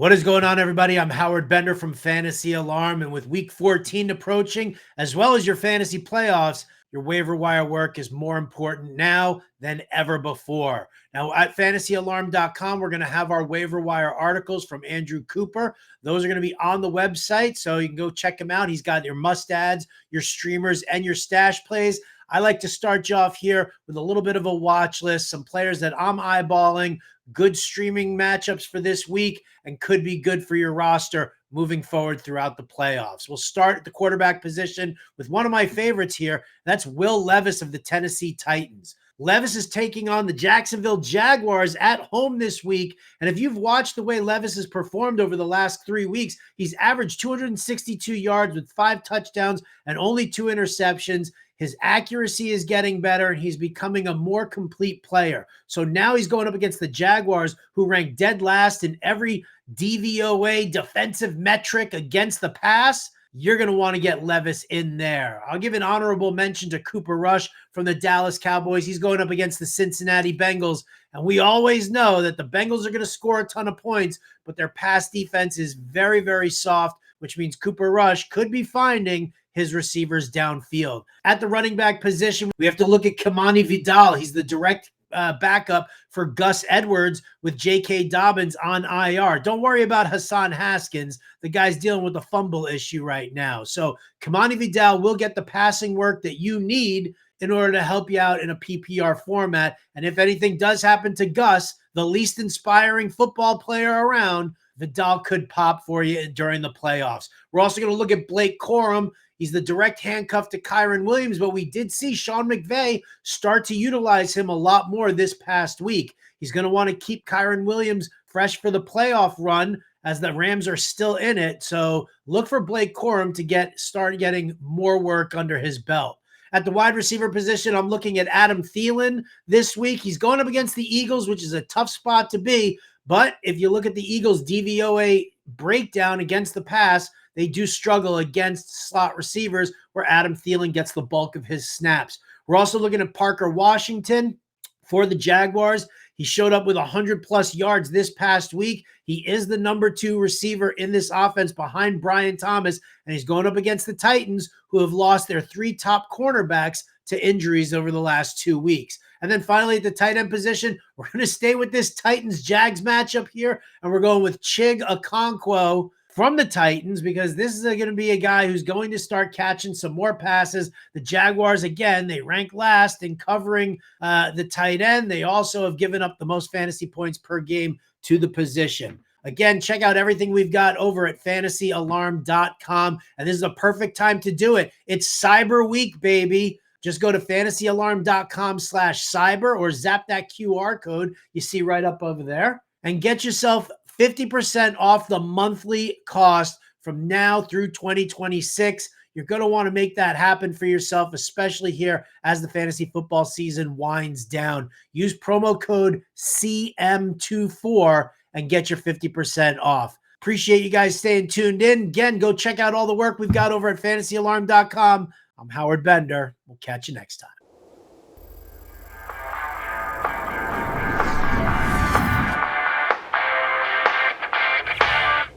What is going on, everybody? I'm Howard Bender from Fantasy Alarm, and with Week 14 approaching, as well as your fantasy playoffs, your waiver wire work is more important now than ever before. Now, at fantasyalarm.com, we're going to have our waiver wire articles from Andrew Cooper. Those are going to be on the website, so you can go check him out. He's got your must-adds, your streamers, and your stash plays. I like to start you off here with a little bit of a watch list, some players that I'm eyeballing, good streaming matchups for this week, and could be good for your roster moving forward throughout the playoffs. We'll start at the quarterback position with one of my favorites here. That's Will Levis of the Tennessee Titans. Levis is taking on the Jacksonville Jaguars at home this week. And if you've watched the way Levis has performed over the last 3 weeks, he's averaged 262 yards with 5 touchdowns and only 2 interceptions. His accuracy is getting better, and he's becoming a more complete player. So now he's going up against the Jaguars, who rank dead last in every DVOA defensive metric against the pass. You're going to want to get Levis in there. I'll give an honorable mention to Cooper Rush from the Dallas Cowboys. He's going up against the Cincinnati Bengals, and we always know that the Bengals are going to score a ton of points, but their pass defense is very, very soft, which means Cooper Rush could be finding his receivers downfield. At the running back position, we have to look at Kamani Vidal. He's the direct backup for Gus Edwards with J.K. Dobbins on IR. Don't worry about Hassan Haskins. The guy's dealing with a fumble issue right now. So Kamani Vidal will get the passing work that you need in order to help you out in a PPR format. And if anything does happen to Gus, the least inspiring football player around, Vidal could pop for you during the playoffs. We're also going to look at Blake Corum. He's the direct handcuff to Kyren Williams, but we did see Sean McVay start to utilize him a lot more this past week. He's going to want to keep Kyren Williams fresh for the playoff run as the Rams are still in it. So look for Blake Corum to start getting more work under his belt. At the wide receiver position, I'm looking at Adam Thielen this week. He's going up against the Eagles, which is a tough spot to be. But if you look at the Eagles' DVOA breakdown against the pass, they do struggle against slot receivers where Adam Thielen gets the bulk of his snaps. We're also looking at Parker Washington for the Jaguars. He showed up with 100-plus yards this past week. He is the number 2 receiver in this offense behind Brian Thomas, and he's going up against the Titans, who have lost their 3 top cornerbacks to injuries over the last 2 weeks. And then finally, at the tight end position, we're going to stay with this Titans-Jags matchup here, and we're going with Chig Okonkwo from the Titans, because this is going to be a guy who's going to start catching some more passes. The Jaguars, again, they rank last in covering the tight end. They also have given up the most fantasy points per game to the position. Again, check out everything we've got over at fantasyalarm.com, and this is a perfect time to do it. It's Cyber Week, baby. Just go to fantasyalarm.com/cyber or zap that QR code you see right up over there and get yourself 50% off the monthly cost from now through 2026. You're going to want to make that happen for yourself, especially here as the fantasy football season winds down. Use promo code CM24 and get your 50% off. Appreciate you guys staying tuned in. Again, go check out all the work we've got over at fantasyalarm.com. I'm Howard Bender. We'll catch you next time.